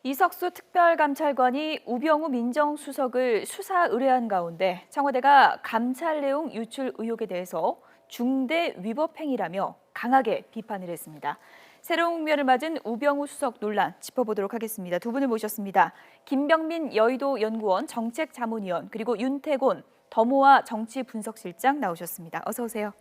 이석수 특별감찰관이 우병우 민정수석을 수사 의뢰한 가운데 청와대가 감찰 내용 유출 의혹에 대해서 중대 위법 행위라며 강하게 비판을 했습니다. 새로운 국면을 맞은 우병우 수석 논란 짚어보도록 하겠습니다. 두 분을 모셨습니다. 김병민 여의도 연구원 정책자문위원 그리고 윤태곤 더모아 정치분석실장 나오셨습니다. 어서 오세요.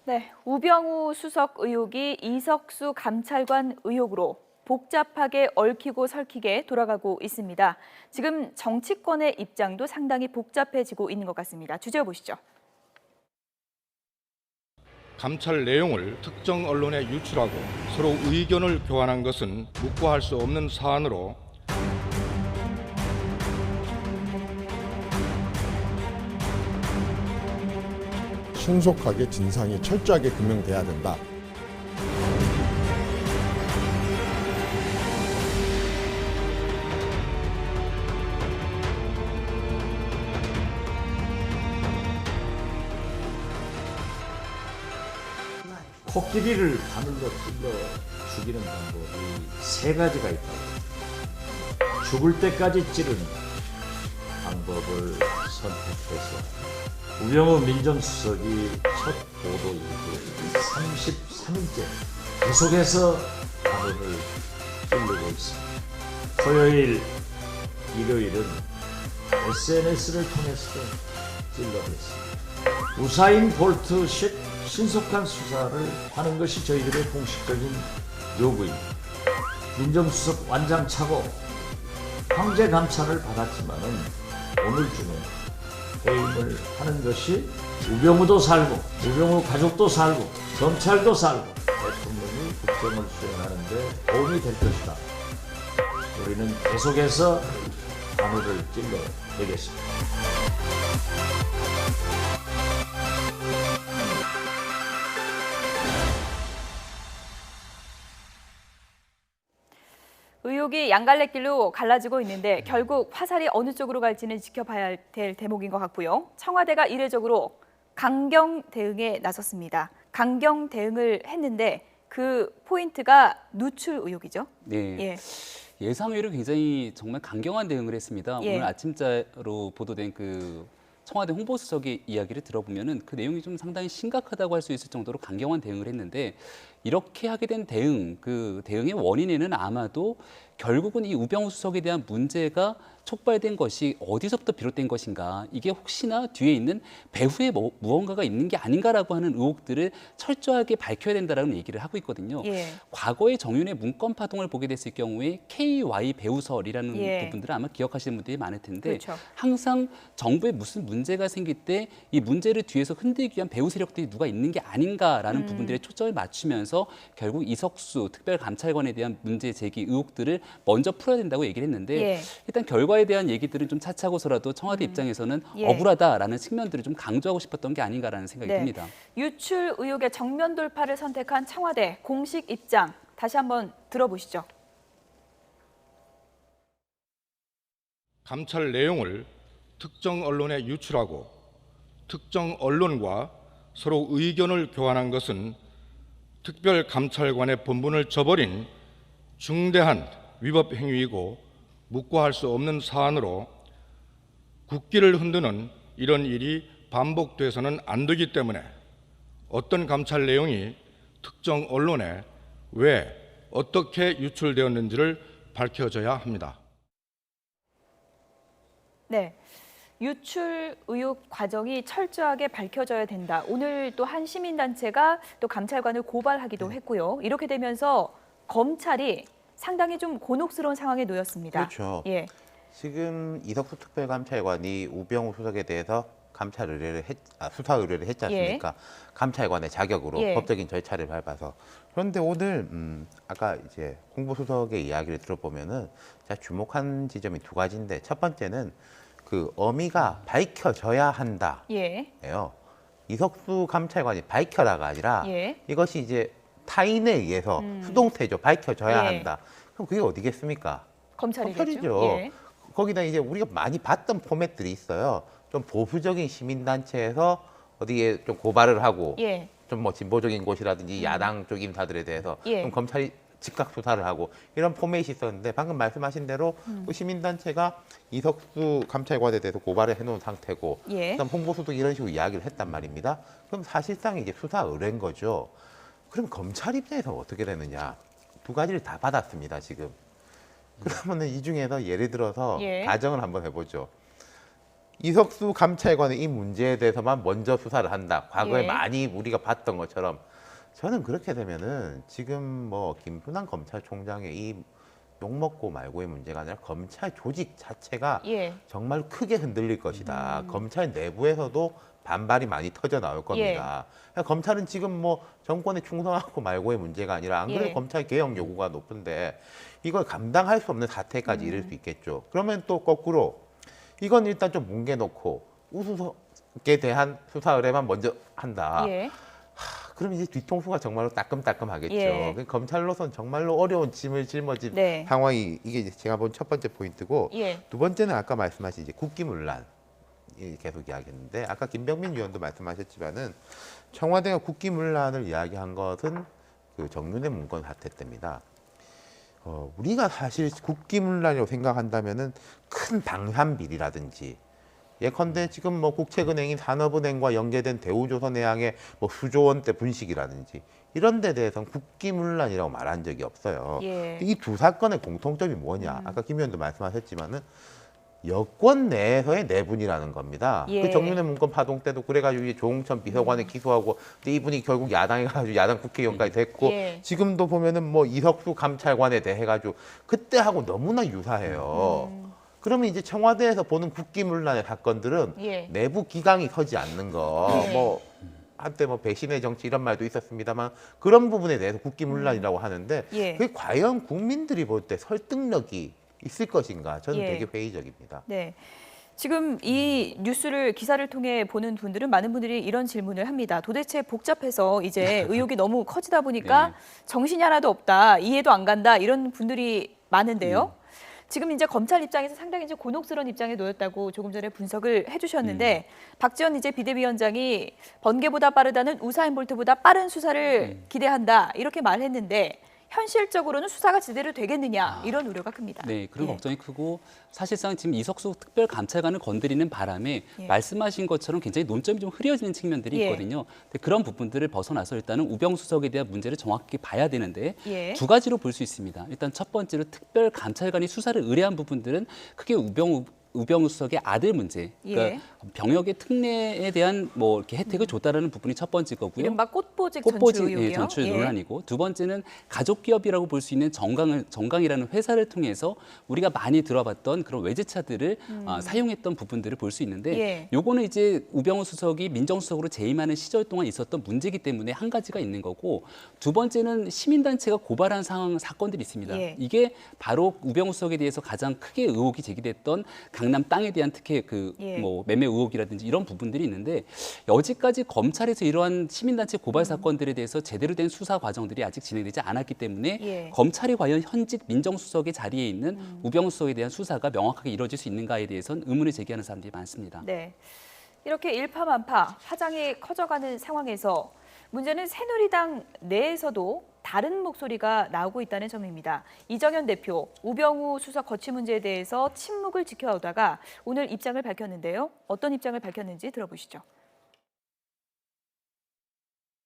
네, 우병우 수석 의혹이 이석수 감찰관 의혹으로 복잡하게 얽히고 설키게 돌아가고 있습니다. 지금 정치권의 입장도 상당히 복잡해지고 있는 것 같습니다. 주제 보시죠. 감찰 내용을 특정 언론에 유출하고 서로 의견을 교환한 것은 묵과할 수 없는 사안으로 신속하게 진상이 철저하게 규명돼야 된다. 코끼리를 바늘로 찔러 죽이는 방법이 세 가지가 있다. 죽을 때까지 찌르는 방법을 선택해서 우병우 민정수석이 첫 보도 이후 33일째 계속해서 바늘을 찌르고 있습니다. 토요일, 일요일은 SNS를 통해서 찔러댔습니다. 우사인 볼트식 신속한 수사를 하는 것이 저희들의 공식적인 요구입니다. 민정수석 완장차고 황제 감찰을 받았지만은 오늘 중에 해임을 하는 것이 우병우도 살고 우병우 가족도 살고 검찰도 살고 대통령이 국정을 수행하는 데 도움이 될 것이다. 우리는 계속해서 바늘을 찔러내겠습니다. 의혹이 양갈래길로 갈라지고 있는데 결국 화살이 어느 쪽으로 갈지는 지켜봐야 될 대목인 것 같고요. 청와대가 이례적으로 강경 대응에 나섰습니다. 강경 대응을 했는데 그 포인트가 누출 의혹이죠. 네. 예상 외로 굉장히 정말 강경한 대응을 했습니다. 오늘 아침자로 보도된 그 청와대 홍보수석의 이야기를 들어보면은 그 내용이 좀 상당히 심각하다고 할 수 있을 정도로 강경한 대응을 했는데 이렇게 하게 된 대응, 그 대응의 원인에는 아마도 결국은 이 우병우 수석에 대한 문제가 촉발된 것이 어디서부터 비롯된 것인가, 이게 혹시나 뒤에 있는 배후에 무언가가 있는 게 아닌가라고 하는 의혹들을 철저하게 밝혀야 된다라는 얘기를 하고 있거든요. 과거의 정윤의 문건 파동을 보게 됐을 경우에 KY 배우설이라는 부분들을 아마 기억하시는 분들이 많을 텐데 항상 정부에 무슨 문제가 생길 때 이 문제를 뒤에서 흔들기 위한 배후 세력들이 누가 있는 게 아닌가라는 부분들에 초점을 맞추면서 결국 이석수 특별감찰관에 대한 문제 제기 의혹들을 먼저 풀어야 된다고 얘기를 했는데 일단 결과에 대한 얘기들은 좀 차차고서라도 청와대 입장에서는 억울하다라는 측면들을 좀 강조하고 싶었던 게 아닌가라는 생각이 듭니다. 유출 의혹의 정면 돌파를 선택한 청와대 공식 입장 다시 한번 들어보시죠. 감찰 내용을 특정 언론에 유출하고 특정 언론과 서로 의견을 교환한 것은 특별감찰관의 본분을 저버린 중대한 위법 행위이고 묵과할 수 없는 사안으로 국기를 흔드는 이런 일이 반복돼서는 안 되기 때문에 어떤 감찰 내용이 특정 언론에 왜 어떻게 유출되었는지를 밝혀져야 합니다. 네. 유출 의혹 과정이 철저하게 밝혀져야 된다. 오늘 또 한 시민단체가 또 감찰관을 고발하기도 했고요. 이렇게 되면서 검찰이 상당히 좀 곤혹스러운 상황에 놓였습니다. 그렇죠. 지금 이석수 특별감찰관이 우병우 수석에 대해서 수사 의뢰를 했지 않습니까? 감찰관의 자격으로 법적인 절차를 밟아서. 그런데 오늘 아까 이제 홍보수석의 이야기를 들어보면은 제가 주목한 지점이 두 가지인데 첫 번째는 그 어미가 밝혀져야 한다예요. 이석수 감찰관이 밝혀라가 아니라 이것이 이제 타인에 의해서 수동태죠. 밝혀져야 한다. 그럼 그게 어디겠습니까? 검찰이죠. 거기다 이제 우리가 많이 봤던 포맷들이 있어요. 좀 보수적인 시민단체에서 어디에 좀 고발을 하고 좀 뭐 진보적인 곳이라든지 야당 쪽 인사들에 대해서 좀 검찰이 즉각 수사를 하고 이런 포맷이 있었는데 방금 말씀하신 대로 또 시민단체가 이석수 감찰관에 대해서 고발을 해놓은 상태고 예. 그다음 홍보수도 이런 식으로 이야기를 했단 말입니다. 그럼 사실상 이제 수사 의뢰인 거죠. 그럼 검찰 입장에서 어떻게 되느냐? 두 가지를 다 받았습니다, 지금. 그러면 이 중에서 예를 들어서 예. 가정을 한번 해보죠. 이석수 감찰관의 이 문제에 대해서만 먼저 수사를 한다. 과거에 예. 많이 우리가 봤던 것처럼 저는 그렇게 되면은 지금 뭐 김순환 검찰총장의 이 욕먹고 말고의 문제가 아니라 검찰 조직 자체가 예. 정말 크게 흔들릴 것이다. 검찰 내부에서도 반발이 많이 터져 나올 겁니다. 그러니까 검찰은 지금 뭐 정권에 충성하고 말고의 문제가 아니라 안 그래도 예. 검찰 개혁 요구가 높은데 이걸 감당할 수 없는 사태까지 이를 수 있겠죠. 그러면 또 거꾸로 이건 일단 좀 뭉개놓고 우수석에 대한 수사 의뢰만 먼저 한다. 예. 그럼 이제 뒤통수가 정말로 따끔따끔하겠죠. 예. 검찰로선 정말로 어려운 짐을 짊어진 네. 상황이 이게 이제 제가 본 첫 번째 포인트고 예. 두 번째는 아까 말씀하신 이제 국기문란 계속 이야기했는데 아까 김병민 위원도 말씀하셨지만은 청와대가 국기문란을 이야기한 것은 그 정윤회 문건 사태 때입니다. 우리가 사실 국기문란이라고 생각한다면은 큰 방산비리라든지 예컨대 지금 뭐 국책은행이 산업은행과 연계된 대우조선해양의 뭐 수조 원대 분식이라든지 이런 데 대해서는 국기문란이라고 말한 적이 없어요. 예. 이 두 사건의 공통점이 뭐냐? 아까 김 의원도 말씀하셨지만은 여권 내에서의 내분이라는 겁니다. 예. 그 정윤회 문건 파동 때도 그래가지고 이 조홍천 비서관을 기소하고 근데 이분이 결국 야당에 가지고 야당 국회의원까지 됐고 예. 지금도 보면은 뭐 이석수 감찰관에 대해 가지고 그때하고 너무나 유사해요. 그러면 이제 청와대에서 보는 국기문란의 사건들은 예. 내부 기강이 서지 않는 거, 예. 뭐 한때 뭐 배신의 정치 이런 말도 있었습니다만 그런 부분에 대해서 국기문란이라고 하는데 예. 그게 과연 국민들이 볼 때 설득력이 있을 것인가? 저는 예. 되게 회의적입니다. 네. 지금 이 뉴스를 기사를 통해 보는 분들은 많은 분들이 이런 질문을 합니다. 도대체 복잡해서 이제 의혹이 너무 커지다 보니까 네. 정신이 하나도 없다, 이해도 안 간다 이런 분들이 많은데요. 지금 이제 검찰 입장에서 상당히 이제 곤혹스러운 입장에 놓였다고 조금 전에 분석을 해주셨는데 박지원 이제 비대위원장이 번개보다 빠르다는 우사인 볼트보다 빠른 수사를 기대한다 이렇게 말했는데 현실적으로는 수사가 제대로 되겠느냐 이런 우려가 큽니다. 네, 그런 예. 걱정이 크고 사실상 지금 이석수 특별감찰관을 건드리는 바람에 예. 말씀하신 것처럼 굉장히 논점이 좀 흐려지는 측면들이 예. 있거든요. 근데 그런 부분들을 벗어나서 일단은 우병수석에 대한 문제를 정확히 봐야 되는데 예. 두 가지로 볼 수 있습니다. 일단 첫 번째로 특별감찰관이 수사를 의뢰한 부분들은 크게 우병우수석의 아들 문제, 그러니까 예. 병역의 특례에 대한 뭐 이렇게 혜택을 줬다라는 부분이 첫 번째 거고요. 이른바 꽃보직 전출 의혹이요. 전출 예. 논란이고 두 번째는 가족 기업이라고 볼 수 있는 정강이라는 회사를 통해서 우리가 많이 들어봤던 그런 외제차들을 사용했던 부분들을 볼 수 있는데 예. 요거는 이제 우병우 수석이 민정수석으로 재임하는 시절 동안 있었던 문제이기 때문에 한 가지가 있는 거고 두 번째는 시민단체가 고발한 사건들이 있습니다. 예. 이게 바로 우병우 수석에 대해서 가장 크게 의혹이 제기됐던 강남 땅에 대한 특히 예. 뭐 매매 의혹이라든지 이런 부분들이 있는데 여지까지 검찰에서 이러한 시민단체 고발 사건들에 대해서 제대로 된 수사 과정들이 아직 진행되지 않았기 때문에 예. 검찰이 과연 현직 민정수석의 자리에 있는 우병우 수석에 대한 수사가 명확하게 이루어질 수 있는가에 대해서는 의문을 제기하는 사람들이 많습니다. 네. 이렇게 일파만파 파장이 커져가는 상황에서 문제는 새누리당 내에서도 다른 목소리가 나오고 있다는 점입니다. 이정현 대표, 우병우 수석 거취 문제에 대해서 침묵을 지켜오다가 오늘 입장을 밝혔는데요. 어떤 입장을 밝혔는지 들어보시죠.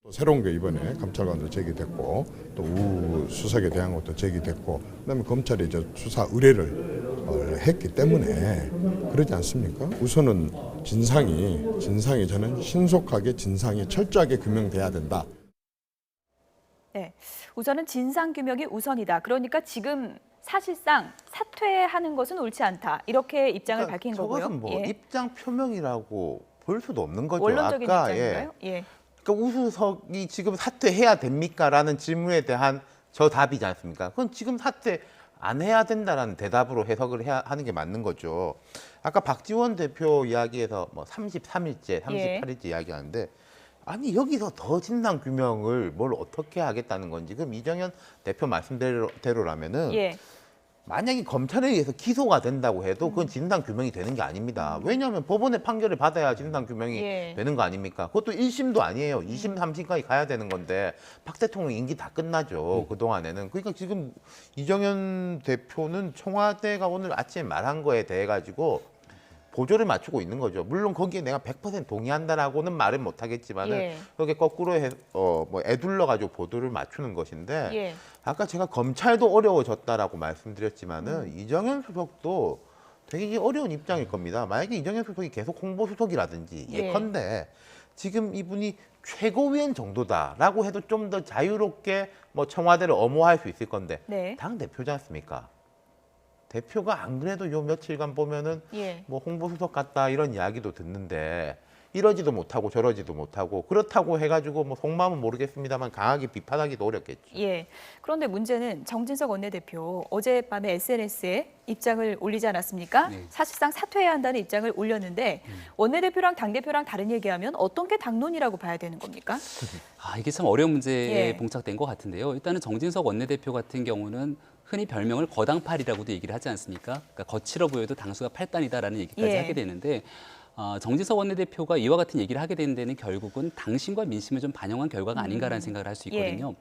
또 새로운 게 이번에 감찰관도 제기됐고 또 우 수석에 대한 것도 제기됐고 그다음에 검찰이 이제 수사 의뢰를 했기 때문에 그러지 않습니까? 우선은 진상이 저는 신속하게 진상이 철저하게 규명돼야 된다. 네, 우선은 진상 규명이 우선이다. 그러니까 지금 사실상 사퇴하는 것은 옳지 않다. 이렇게 입장을 밝힌 거고요. 저것은 뭐 예. 입장 표명이라고 볼 수도 없는 거죠. 원론적인 아까 입장인가요? 예. 그러니까 우수석이 지금 사퇴해야 됩니까라는 질문에 대한 저 답이지 않습니까? 그건 지금 사퇴 안 해야 된다라는 대답으로 해석을 해야 하는 게 맞는 거죠. 아까 박지원 대표 이야기에서 뭐 33일째, 38일째 이야기하는데 아니 여기서 더 진상 규명을 뭘 어떻게 하겠다는 건지 그럼 이정현 대표 말씀대로라면은 예. 만약에 검찰에 의해서 기소가 된다고 해도 그건 진상 규명이 되는 게 아닙니다. 왜냐하면 법원의 판결을 받아야 진상 규명이 예. 되는 거 아닙니까? 그것도 1심도 아니에요. 2심, 3심까지 가야 되는 건데 박 대통령 임기 다 끝나죠. 그동안에는. 그러니까 지금 이정현 대표는 청와대가 오늘 아침에 말한 거에 대해 가지고 보조를 맞추고 있는 거죠. 물론 거기에 내가 100% 동의한다라고는 말은 못 하겠지만은 예. 그게 거꾸로 뭐 애둘러 가지고 보도를 맞추는 것인데 예. 아까 제가 검찰도 어려워졌다라고 말씀드렸지만은 이정현 수석도 되게 어려운 입장일 겁니다. 만약에 이정현 수석이 계속 홍보 수석이라든지 예. 예컨대 지금 이분이 최고위원 정도다라고 해도 좀 더 자유롭게 뭐 청와대를 엄호할 수 있을 건데 네. 당 대표지 않습니까? 대표가 안 그래도 요 며칠간 보면은 예. 뭐 홍보수석 같다 이런 이야기도 듣는데 이러지도 못하고 저러지도 못하고 그렇다고 해가지고 뭐 속마음은 모르겠습니다만 강하게 비판하기도 어렵겠죠. 예. 그런데 문제는 정진석 원내대표 어젯밤에 SNS에 입장을 올리지 않았습니까? 네. 사실상 사퇴해야 한다는 입장을 올렸는데 원내대표랑 당대표랑 다른 얘기하면 어떤 게 당론이라고 봐야 되는 겁니까? 이게 참 어려운 문제에 예. 봉착된 것 같은데요. 일단은 정진석 원내대표 같은 경우는 흔히 별명을 거당팔이라고도 얘기를 하지 않습니까? 그러니까 거칠어 보여도 당수가 8단이다라는 얘기까지 예. 하게 되는데 정진석 원내대표가 이와 같은 얘기를 하게 되는 데는 결국은 당신과 민심을 좀 반영한 결과가 아닌가라는 생각을 할 수 있거든요.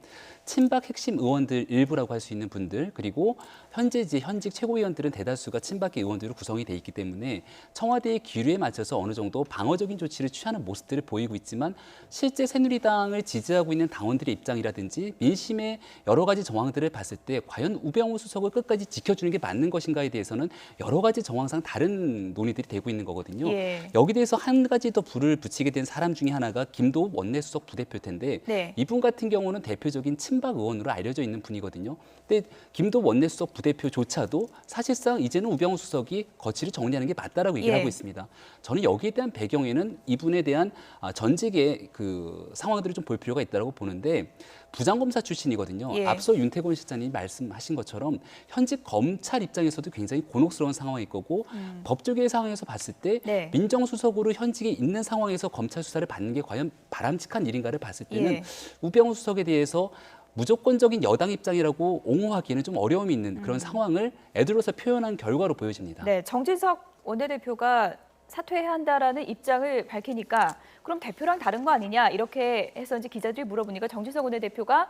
친박 핵심 의원들 일부라고 할 수 있는 분들 그리고 현재 이제 현직 최고위원들은 대다수가 친박계 의원들로 구성이 돼 있기 때문에 청와대의 기류에 맞춰서 어느 정도 방어적인 조치를 취하는 모습들을 보이고 있지만 실제 새누리당을 지지하고 있는 당원들의 입장이라든지 민심의 여러 가지 정황들을 봤을 때 과연 우병우 수석을 끝까지 지켜주는 게 맞는 것인가에 대해서는 여러 가지 정황상 다른 논의들이 되고 있는 거거든요. 예. 여기 대해서 한 가지 더 불을 붙이게 된 사람 중에 하나가 김도읍 원내수석 부대표일 텐데 네. 이분 같은 경우는 대표적인 친박 의원으로 알려져 있는 분이거든요. 근데 김도읍 원내수석 부대표조차도 사실상 이제는 우병우 수석이 거취를 정리하는 게 맞다라고 얘기를 예. 하고 있습니다. 저는 여기에 대한 배경에는 이분에 대한 전직의 그 상황들을 좀 볼 필요가 있다고 보는데 부장검사 출신이거든요. 예. 앞서 윤태곤 실장님이 말씀하신 것처럼 현직 검찰 입장에서도 굉장히 곤혹스러운 상황일 거고 법조계의 상황에서 봤을 때 네. 민정수석으로 현직에 있는 상황에서 검찰 수사를 받는 게 과연 바람직한 일인가를 봤을 때는 예. 우병우 수석에 대해서 무조건적인 여당 입장이라고 옹호하기에는 좀 어려움이 있는 그런 상황을 애들로서 표현한 결과로 보여집니다. 네. 정진석 원내대표가 사퇴해야 한다라는 입장을 밝히니까 그럼 대표랑 다른 거 아니냐 이렇게 해서 이제 기자들이 물어보니까 정진석 원내대표가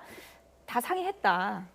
다 상의했다.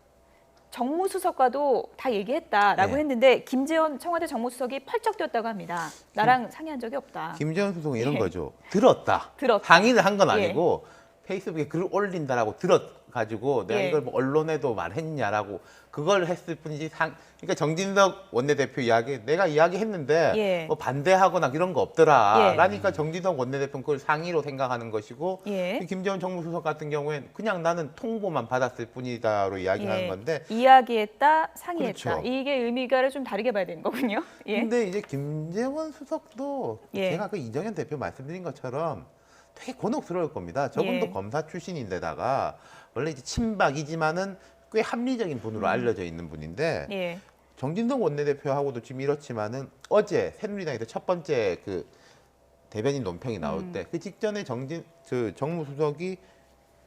정무수석과도 다 얘기했다라고 네. 했는데 김재원 청와대 정무수석이 펄쩍 뛰었다고 합니다. 나랑 상의한 적이 없다. 김재현 수석은 이런 예. 거죠. 들었다. 들었다. 항의를 한 건 예. 아니고 페이스북에 글을 올린다라고 들어가지고 내가 예. 이걸 뭐 언론에도 말했냐라고 그걸 했을 뿐이지 그러니까 정진석 원내대표 이야기 내가 이야기했는데 예. 뭐 반대하거나 이런 거 없더라. 예. 라니까 정진석 원내대표는 그걸 상의로 생각하는 것이고 예. 김재원 정무수석 같은 경우엔 그냥 나는 통보만 받았을 뿐이다로 이야기하는 예. 건데 이야기했다, 상의했다. 그렇죠. 이게 의미가 좀 다르게 봐야 되는 거군요. 예. 근데 이제 김재원 수석도 예. 제가 그 이정현 대표 말씀드린 것처럼 되게 곤혹스러울 겁니다. 저분도 예. 검사 출신인데다가 원래 이제 친박이지만은 꽤 합리적인 분으로 알려져 있는 분인데 예. 정진석 원내대표하고도 지금 이렇지만은 어제 새누리당에서 첫 번째 그 대변인 논평이 나올 때 그 직전에 정무수석이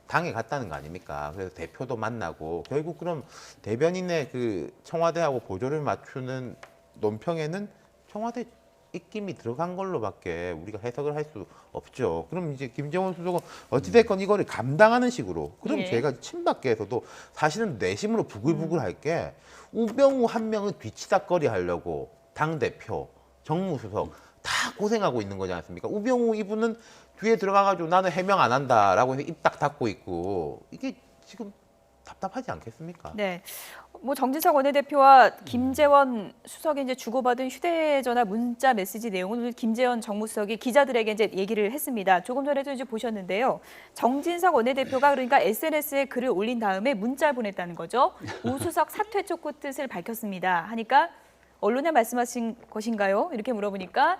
당에 갔다는 거 아닙니까? 그래서 대표도 만나고 결국 그럼 대변인의 그 청와대하고 보조를 맞추는 논평에는 청와대 입김이 들어간 걸로밖에 우리가 해석을 할 수 없죠. 그럼 이제 김재원 수석은 어찌됐건 이거를 감당하는 식으로 그럼 예. 제가 친박계에서도 사실은 내심으로 부글부글할 게 우병우 한 명은 뒤치다거리 하려고 당대표, 정무수석 다 고생하고 있는 거지 않습니까? 우병우 이분은 뒤에 들어가가지고 나는 해명 안 한다라고 해서 입 딱 닫고 있고 이게 지금 답답하지 않겠습니까? 네. 뭐 정진석 원내대표와 김재원 수석이 이제 주고받은 휴대전화 문자 메시지 내용은 오늘 김재원 정무수석이 기자들에게 이제 얘기를 했습니다. 조금 전에도 이제 보셨는데요. 정진석 원내대표가 그러니까 SNS에 글을 올린 다음에 문자를 보냈다는 거죠. 우수석 사퇴 촉구 뜻을 밝혔습니다. 하니까 언론에 말씀하신 것인가요? 이렇게 물어보니까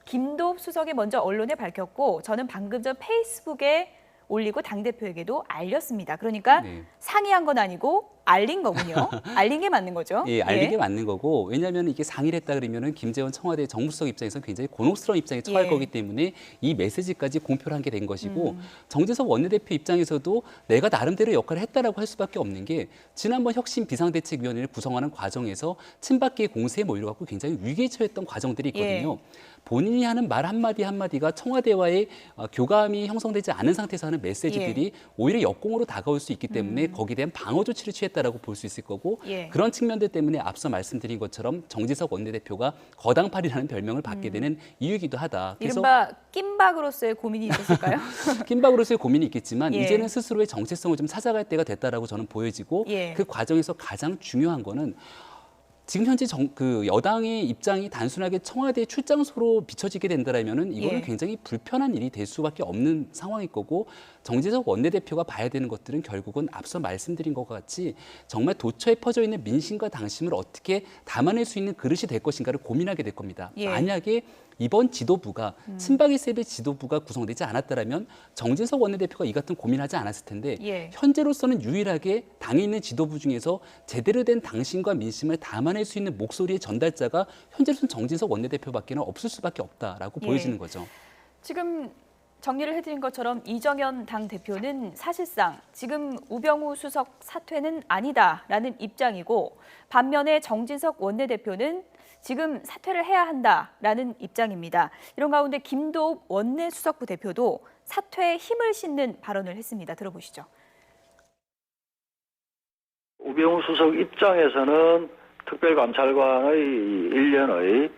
김도읍 수석이 먼저 언론에 밝혔고 저는 방금 전 페이스북에 올리고 당대표에게도 알렸습니다. 그러니까 네. 상의한 건 아니고 알린 거군요. 알린 게 맞는 거죠. 예, 알린 게 맞는 거고 왜냐하면 이게 상의를 했다 그러면은 김재원 청와대 정무수석 입장에서 굉장히 곤혹스러운 입장에 처할 거기 때문에 이 메시지까지 공표를 한 게 된 것이고 정진석 원내대표 입장에서도 내가 나름대로 역할을 했다라고 할 수밖에 없는 게 지난번 혁신 비상대책위원회를 구성하는 과정에서 친박계의 공세에 몰려갖고 굉장히 위기에 처했던 과정들이 있거든요. 본인이 하는 말 한마디 한마디가 청와대와의 교감이 형성되지 않은 상태에서 하는 메시지들이 오히려 역공으로 다가올 수 있기 때문에 거기에 대한 방어 조치를 취했다라고 볼 수 있을 거고 그런 측면들 때문에 앞서 말씀드린 것처럼 정진석 원내대표가 거당팔이라는 별명을 받게 되는 이유이기도 하다. 그래서 이른바 낀박으로서의 고민이 있었을까요? 낀박으로서의 고민이 있겠지만 이제는 스스로의 정체성을 좀 찾아갈 때가 됐다라고 저는 보여지고 그 과정에서 가장 중요한 거는 지금 현재 그 여당의 입장이 단순하게 청와대 출장소로 비춰지게 된다라면은 이거는 굉장히 불편한 일이 될 수밖에 없는 상황일 거고 정진석 원내대표가 봐야 되는 것들은 결국은 앞서 말씀드린 것과 같이 정말 도처에 퍼져 있는 민심과 당심을 어떻게 담아낼 수 있는 그릇이 될 것인가를 고민하게 될 겁니다. 만약에 이번 지도부가 친박의 세대 지도부가 구성되지 않았다라면 정진석 원내대표가 이 같은 고민하지 않았을 텐데 현재로서는 유일하게 당에 있는 지도부 중에서 제대로 된 당심과 민심을 담아낼 수 있는 목소리의 전달자가 현재로서는 정진석 원내대표밖에는 없을 수밖에 없다라고 보여지는 거죠. 지금 정리를 해드린 것처럼 이정현 당대표는 사실상 지금 우병우 수석 사퇴는 아니다라는 입장이고 반면에 정진석 원내대표는 지금 사퇴를 해야 한다라는 입장입니다. 이런 가운데 김도읍 원내수석부 대표도 사퇴에 힘을 싣는 발언을 했습니다. 들어보시죠. 우병우 수석 입장에서는 특별감찰관의 일련의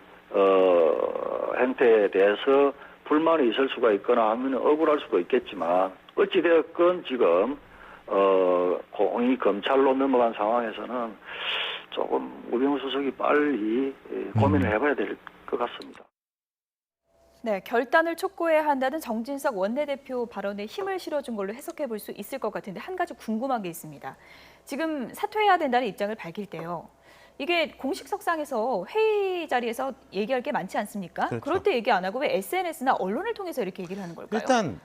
행태에 대해서 불만이 있을 수가 있거나 하면 억울할 수도 있겠지만 어찌되었건 지금 공이 검찰로 넘어간 상황에서는 조금 우병우 수석이 빨리 고민을 해봐야 될 것 같습니다. 네, 결단을 촉구해야 한다는 정진석 원내대표 발언에 힘을 실어준 걸로 해석해 볼 수 있을 것 같은데 한 가지 궁금한 게 있습니다. 지금 사퇴해야 된다는 입장을 밝힐 때요. 이게 공식석상에서 회의 자리에서 얘기할 게 많지 않습니까? 그렇죠. 그럴 때 얘기 안 하고 왜 SNS나 언론을 통해서 이렇게 얘기를 하는 걸까요? 일단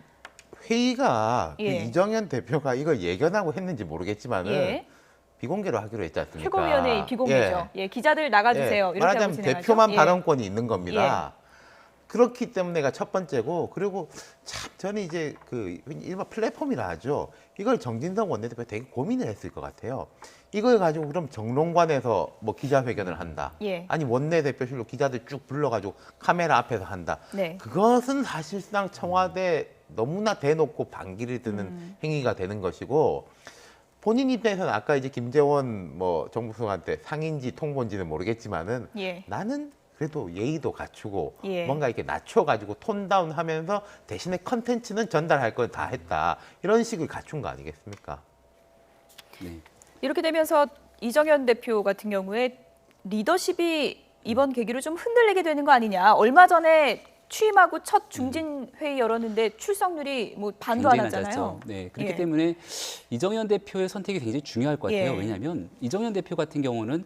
회의가 그 이정현 대표가 이걸 예견하고 했는지 모르겠지만은 비공개로 하기로 했지 않습니까? 최고위원회의 비공개죠. 기자들 나가주세요. 이렇게 하고 말하자면 진행하죠. 대표만 발언권이 있는 겁니다. 그렇기 때문에가 첫 번째고 그리고 참 저는 이제 그 일반 플랫폼이라 하죠. 이걸 정진석 원내대표 되게 고민을 했을 것 같아요. 이걸 가지고 그럼 정론관에서 뭐 기자회견을 한다. 아니 원내대표실로 기자들 쭉 불러가지고 카메라 앞에서 한다. 그것은 사실상 청와대 너무나 대놓고 반기를 드는 행위가 되는 것이고 본인 입장에서는 아까 이제 김재원 뭐 정부수석한테 상인지 통보인지는 모르겠지만은 나는 그래도 예의도 갖추고 뭔가 이렇게 낮춰가지고 톤 다운하면서 대신에 컨텐츠는 전달할 걸 다 했다. 이런 식을 갖춘 거 아니겠습니까? 이렇게 되면서 이정현 대표 같은 경우에 리더십이 이번 계기로 좀 흔들리게 되는 거 아니냐. 얼마 전에 취임하고 첫 중진 회의 열었는데 출석률이 뭐 반도 안 하잖아요. 네, 그렇기 때문에 이정현 대표의 선택이 굉장히 중요할 것 같아요. 왜냐하면 이정현 대표 같은 경우는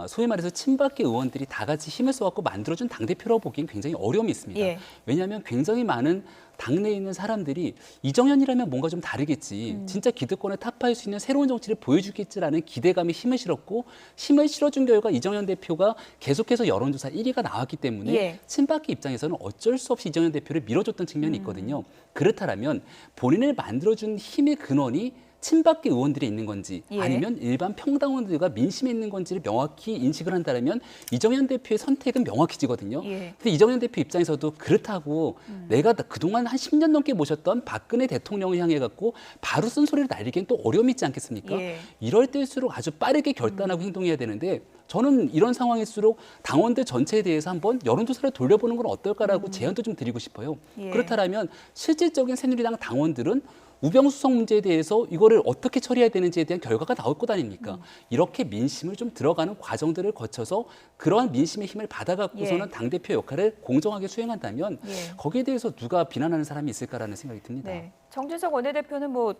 소위 말해서 친박계 의원들이 다 같이 힘을 써갖고 만들어준 당대표라고 보기엔 굉장히 어려움이 있습니다. 왜냐하면 굉장히 많은 당내에 있는 사람들이 이정현이라면 뭔가 좀 다르겠지. 진짜 기득권을 타파할 수 있는 새로운 정치를 보여주겠지라는 기대감에 힘을 실었고 힘을 실어준 결과 이정현 대표가 계속해서 여론조사 1위가 나왔기 때문에 친박계 입장에서는 어쩔 수 없이 이정현 대표를 밀어줬던 측면이 있거든요. 그렇다면 본인을 만들어준 힘의 근원이 친박계 의원들이 있는 건지 아니면 일반 평당원들과 민심에 있는 건지를 명확히 인식을 한다면 이정현 대표의 선택은 명확해지거든요. 근데 이정현 대표 입장에서도 그렇다고 내가 그동안 한 10년 넘게 모셨던 박근혜 대통령을 향해 갖고 바로 쓴소리를 날리기엔 또 어려움이 있지 않겠습니까? 이럴 때일수록 아주 빠르게 결단하고 행동해야 되는데 저는 이런 상황일수록 당원들 전체에 대해서 한번 여론조사를 돌려보는 건 어떨까라고 제안도 좀 드리고 싶어요. 그렇다면 실질적인 새누리당 당원들은 우병우 수석 문제에 대해서 이거를 어떻게 처리해야 되는지에 대한 결과가 나올 것 아닙니까? 이렇게 민심을 좀 들어가는 과정들을 거쳐서 그러한 민심의 힘을 받아갖고서는 당대표 역할을 공정하게 수행한다면 거기에 대해서 누가 비난하는 사람이 있을까라는 생각이 듭니다. 정진석 원내대표는 뭐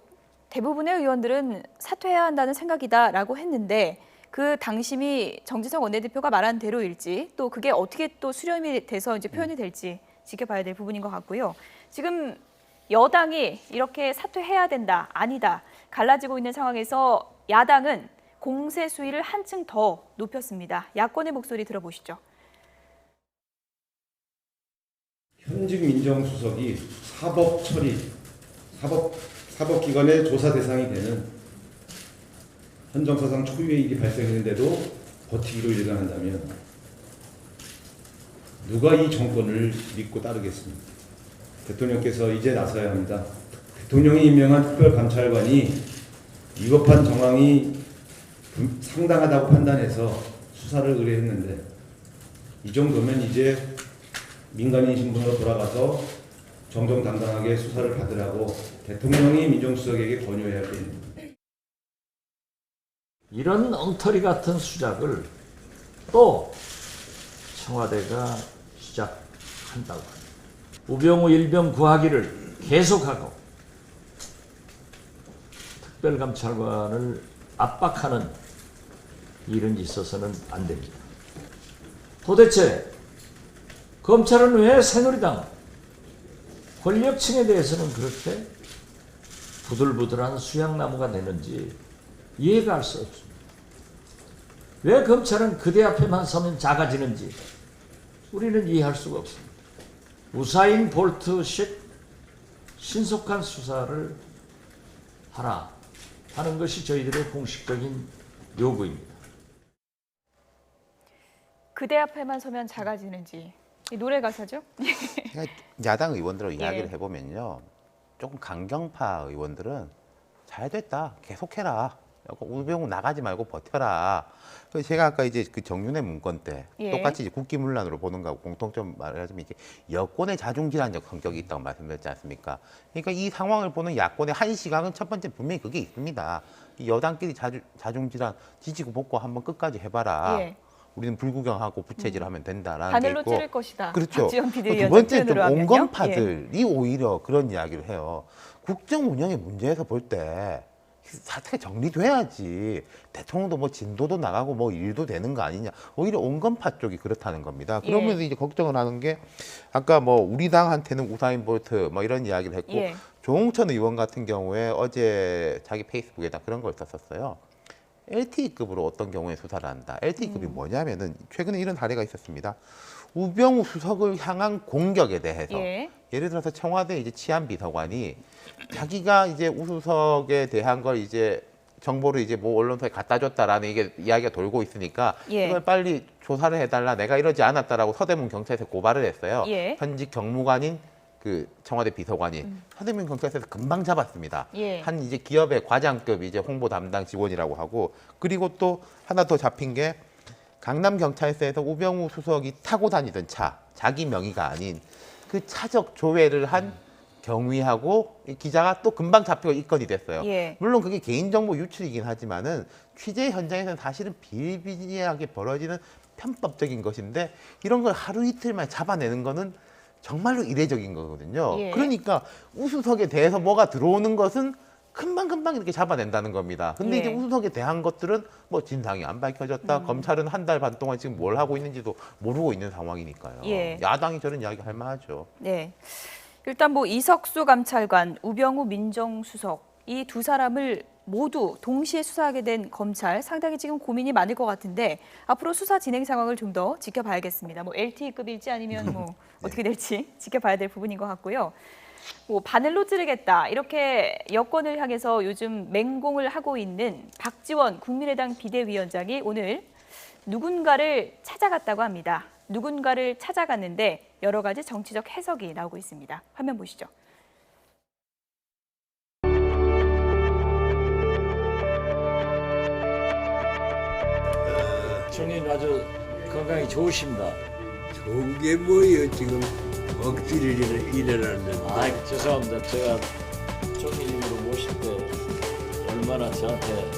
대부분의 의원들은 사퇴해야 한다는 생각이다라고 했는데 그 당심이 정진석 원내대표가 말한 대로일지 또 그게 어떻게 또 수렴이 돼서 이제 표현이 될지 지켜봐야 될 부분인 것 같고요. 지금 여당이 이렇게 사퇴해야 된다, 아니다 갈라지고 있는 상황에서 야당은 공세 수위를 한층 더 높였습니다. 야권의 목소리 들어보시죠. 현직 민정수석이 사법기관의 조사 대상이 되는 헌정사상 초유의 일이 발생했는데도 버티기로 일관한다면 누가 이 정권을 믿고 따르겠습니까? 대통령께서 이제 나서야 합니다. 대통령이 임명한 특별감찰관이 위법한 정황이 상당하다고 판단해서 수사를 의뢰했는데 이 정도면 이제 민간인 신분으로 돌아가서 정정당당하게 수사를 받으라고 대통령이 민정수석에게 권유해야 할 때입니다. 이런 엉터리 같은 수작을 또 청와대가 시작한다고 합니다. 우병우 일병 구하기를 계속하고 특별감찰관을 압박하는 일은 있어서는 안 됩니다. 도대체 검찰은 왜 새누리당 권력층에 대해서는 그렇게 부들부들한 수양나무가 되는지 이해가 할 수 없습니다. 왜 검찰은 그대 앞에만 서면 작아지는지 우리는 이해할 수가 없습니다. 우사인 볼트식 신속한 수사를 하라 하는 것이 저희들의 공식적인 요구입니다. 그대 앞에만 서면 작아지는지. 이 노래 가사죠? 그러니까 야당 의원들하고 이야기를 해보면요. 조금 강경파 의원들은 잘 됐다. 계속해라. 우병우 나가지 말고 버텨라. 그래서 제가 아까 이제 그 정윤회 문건 때 똑같이 이제 국기문란으로 보는 거하고 공통점 말하자면 이제 여권의 자중질환적 성격이 있다고 말씀드렸지 않습니까? 그러니까 이 상황을 보는 야권의 한 시각은 첫 번째 분명히 그게 있습니다. 이 여당끼리 자중질환 지지고 볶고 한번 끝까지 해봐라. 우리는 불구경하고 부채질하면 된다라는 게 바늘로 있고. 찌를 것이다. 그렇죠. 두 번째 좀 온건파들이 오히려 그런 이야기를 해요. 국정 운영의 문제에서 볼 때 사태가 정리돼야지 대통령도 뭐 진도도 나가고 뭐 일도 되는 거 아니냐. 오히려 온건파 쪽이 그렇다는 겁니다. 그러면서 이제 걱정을 하는 게 아까 뭐 우리 당한테는 우사인 볼트 뭐 이런 이야기를 했고 조홍천 의원 같은 경우에 어제 자기 페이스북에다 그런 걸 썼었어요. LTE급으로 어떤 경우에 수사를 한다. LTE급이 뭐냐면은 최근에 이런 사례가 있었습니다. 우병우 수석을 향한 공격에 대해서 예를 들어서 청와대 이제 치안비서관이 자기가 이제 우 수석에 대한 걸 이제 정보를 이제 뭐 언론사에 갖다 줬다라는 이게 이야기가 돌고 있으니까 이걸 빨리 조사를 해달라. 내가 이러지 않았다라고 서대문 경찰서에 고발을 했어요. 현직 경무관인 그 청와대 비서관이 서대문 경찰서에서 금방 잡았습니다. 한 이제 기업의 과장급 이제 홍보 담당 직원이라고 하고 그리고 또 하나 더 잡힌 게 강남 경찰서에서 우병우 수석이 타고 다니던 차 자기 명의가 아닌 그 차적 조회를 한 경위하고 기자가 또 금방 잡히고 입건이 됐어요. 물론 그게 개인정보 유출이긴 하지만은 취재 현장에서는 사실은 비일비재하게 벌어지는 편법적인 것인데 이런 걸 하루 이틀 만에 잡아내는 거는 정말로 이례적인 거거든요. 그러니까 우수석에 대해서 뭐가 들어오는 것은 금방금방 이렇게 잡아낸다는 겁니다. 근데 이제 우수석에 대한 것들은 뭐 진상이 안 밝혀졌다. 검찰은 한 달 반 동안 지금 뭘 하고 있는지도 모르고 있는 상황이니까요. 야당이 저런 이야기 할 만하죠. 일단 뭐 이석수 감찰관, 우병우 민정수석 이 두 사람을 모두 동시에 수사하게 된 검찰 상당히 지금 고민이 많을 것 같은데 앞으로 수사 진행 상황을 좀 더 지켜봐야겠습니다. 뭐 LTE급일지 아니면 뭐 어떻게 될지 지켜봐야 될 부분인 것 같고요. 뭐 바늘로 찌르겠다 이렇게 여권을 향해서 요즘 맹공을 하고 있는 박지원 국민의당 비대위원장이 오늘 누군가를 찾아갔다고 합니다. 누군가를 찾아갔는데 여러 가지 정치적 해석이 나오고 있습니다. 화면 보시죠. 총리님 아주 건강이 좋으십니다. 좋은 게 뭐예요 지금 억지를 일어났는데. 아 죄송합니다. 제가 총리님으로 모실 때 얼마나 저한테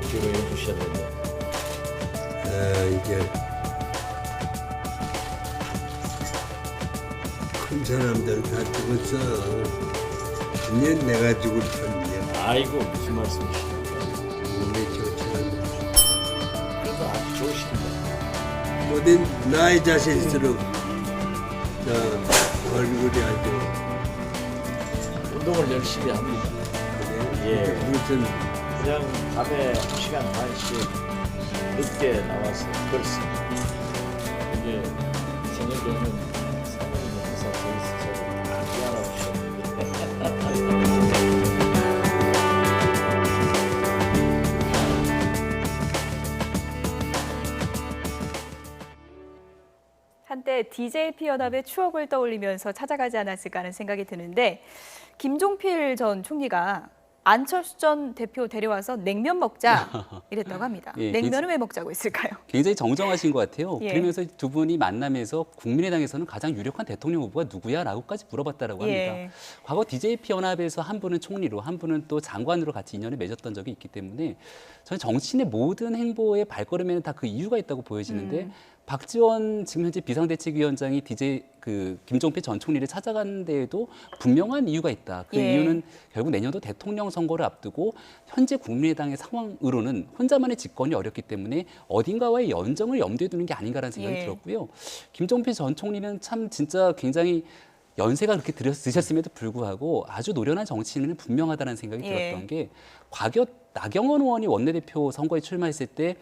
기도해 주셨는데. 이제 큰 사람들 다 죽었어. 그냥 내가 죽을 편이야. 아이고 무슨 말씀이십니까? 몸에 좋지 않아. 그래도 아주 좋으십니다. 모든 나의 자신스러운 얼굴이 아주 운동을 열심히 합니다. 그래. 예. 무슨 그냥 밤에 1시간 반씩 늦게 나와서 그렇습니다. 이게 저녁에는 사모님 회사 저희 다 끼워놓으셨는데 한때 DJP 연합의 추억을 떠올리면서 찾아가지 않았을까 하는 생각이 드는데 김종필 전 총리가 안철수 전 대표 데려와서 냉면 먹자 이랬다고 합니다. 예, 냉면은 왜 먹자고 했을까요? 굉장히 정정하신 것 같아요. 예. 그러면서 두 분이 만나면서 국민의당에서는 가장 유력한 대통령 후보가 누구야라고까지 물어봤다라고 합니다. 예. 과거 DJP 연합에서 한 분은 총리로, 한 분은 또 장관으로 같이 인연을 맺었던 적이 있기 때문에 저는 정치인의 모든 행보의 발걸음에는 다 그 이유가 있다고 보여지는데 박지원 지금 현재 비상대책위원장이 김종필 전 총리를 찾아간 데에도 분명한 이유가 있다. 그 예. 이유는 결국 내년도 대통령 선거를 앞두고 현재 국민의당의 상황으로는 혼자만의 집권이 어렵기 때문에 어딘가와의 연정을 염두에 두는 게 아닌가라는 생각이 예. 들었고요. 김종필 전 총리는 참 진짜 굉장히 연세가 그렇게 드셨음에도 불구하고 아주 노련한 정치인은 분명하다는 생각이 예. 들었던 게 과거 나경원 의원이 원내대표 선거에 출마했을 때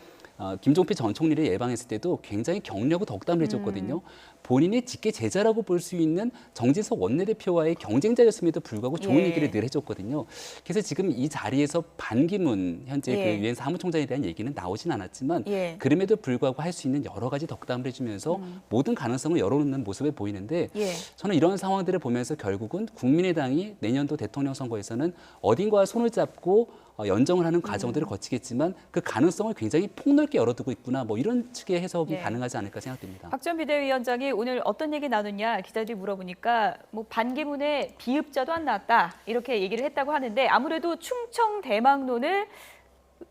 김종필 전 총리를 예방했을 때도 굉장히 격려하고 덕담을 해줬거든요. 본인의 직계 제자라고 볼 수 있는 정진석 원내대표와의 경쟁자였음에도 불구하고 좋은 예. 얘기를 늘 해줬거든요. 그래서 지금 이 자리에서 반기문 현재 예. 그 유엔 사무총장에 대한 얘기는 나오진 않았지만 예. 그럼에도 불구하고 할 수 있는 여러 가지 덕담을 해주면서 모든 가능성을 열어놓는 모습을 보이는데 예. 저는 이런 상황들을 보면서 결국은 국민의당이 내년도 대통령 선거에서는 어딘가와 손을 잡고 연정을 하는 과정들을 거치겠지만 그 가능성을 굉장히 폭넓게 열어두고 있구나 뭐 이런 측의 해석이 네. 가능하지 않을까 생각됩니다. 박 전 비대위원장이 오늘 어떤 얘기 나눴냐 기자들이 물어보니까 뭐 반기문의 비읍자도 안 나왔다 이렇게 얘기를 했다고 하는데 아무래도 충청 대망론을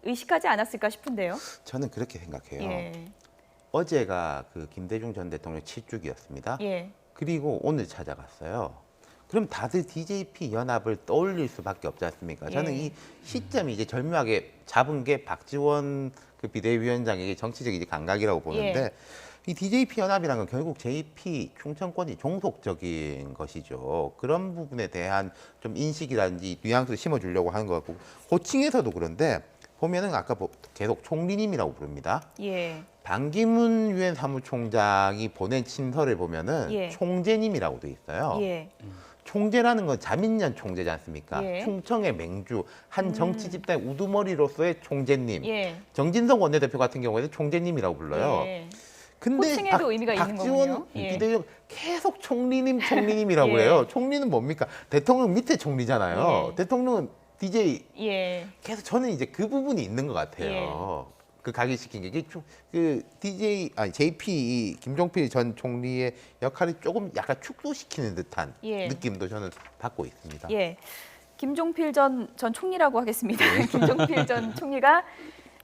의식하지 않았을까 싶은데요. 저는 그렇게 생각해요. 예. 어제가 그 김대중 전 대통령 7주기였습니다. 예. 그리고 오늘 찾아갔어요. 그럼 다들 DJP 연합을 떠올릴 수밖에 없지 않습니까? 저는 예. 이 시점이 이제 절묘하게 잡은 게 박지원 그 비대위원장에게 정치적 이제 감각이라고 보는데 예. 이 DJP 연합이라는 건 결국 JP 충청권이 종속적인 것이죠. 그런 부분에 대한 좀 인식이라든지 뉘앙스를 심어주려고 하는 것 같고 호칭에서도 그런데 보면은 아까 계속 총리님이라고 부릅니다. 예. 반기문 유엔 사무총장이 보낸 친서를 보면은 예. 총재님이라고 돼 있어요. 예. 총재라는 건 자민련 총재지 않습니까? 예. 충청의 맹주, 한 정치 집단의 우두머리로서의 총재님. 예. 정진석 원내대표 같은 경우에는 총재님이라고 불러요. 예. 근데 호칭에도 의미가 있는 박지원 거군요. 예. 비대위원 계속 총리님이라고 예. 해요. 총리는 뭡니까? 대통령 밑에 총리잖아요. 예. 대통령은 DJ. 예. 그래서 저는 이제 그 부분이 있는 것 같아요. 그 각인시킨 게 그 JP 김종필 전 총리의 역할이 조금 약간 축소시키는 듯한 예. 느낌도 저는 받고 있습니다. 예. 김종필 전 총리라고 하겠습니다. 김종필 전 총리가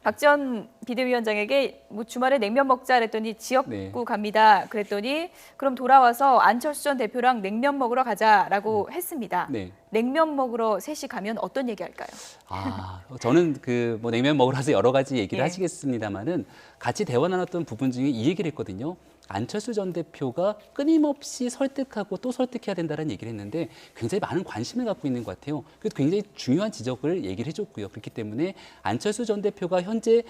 박 전 비대위원장에게 뭐 주말에 냉면 먹자 그랬더니 지역구 네. 갑니다. 그랬더니 그럼 돌아와서 안철수 전 대표랑 냉면 먹으러 가자라고 했습니다. 네. 냉면 먹으러 셋이 가면 어떤 얘기 할까요? 저는 그 뭐 냉면 먹으러 가서 여러 가지 얘기를 예. 하시겠습니다만은 같이 대화 나눴던 부분 중에 이 얘기를 했거든요. 안철수 전 대표가 끊임없이 설득하고 또 설득해야 된다는 얘기를 했는데 굉장히 많은 관심을 갖고 있는 것 같아요. 그래서 굉장히 중요한 지적을 얘기를 해줬고요. 그렇기 때문에 안철수 전 대표가 현재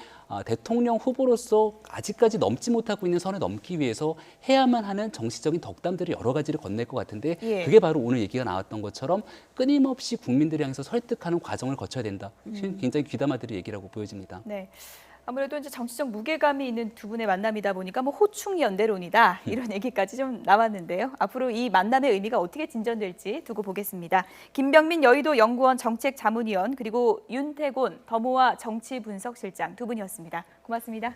대통령 후보로서 아직까지 넘지 못하고 있는 선을 넘기 위해서 해야만 하는 정치적인 덕담들을 여러 가지를 건넬 것 같은데 예. 그게 바로 오늘 얘기가 나왔던 것처럼 끊임없이 국민들을 향해서 설득하는 과정을 거쳐야 된다. 굉장히 귀담아들의 얘기라고 보여집니다. 네. 아무래도 이제 정치적 무게감이 있는 두 분의 만남이다 보니까 뭐 호충 연대론이다 이런 얘기까지 좀 나왔는데요. 앞으로 이 만남의 의미가 어떻게 진전될지 두고 보겠습니다. 김병민 여의도 연구원 정책자문위원 그리고 윤태곤 더모아 정치분석실장 두 분이었습니다. 고맙습니다.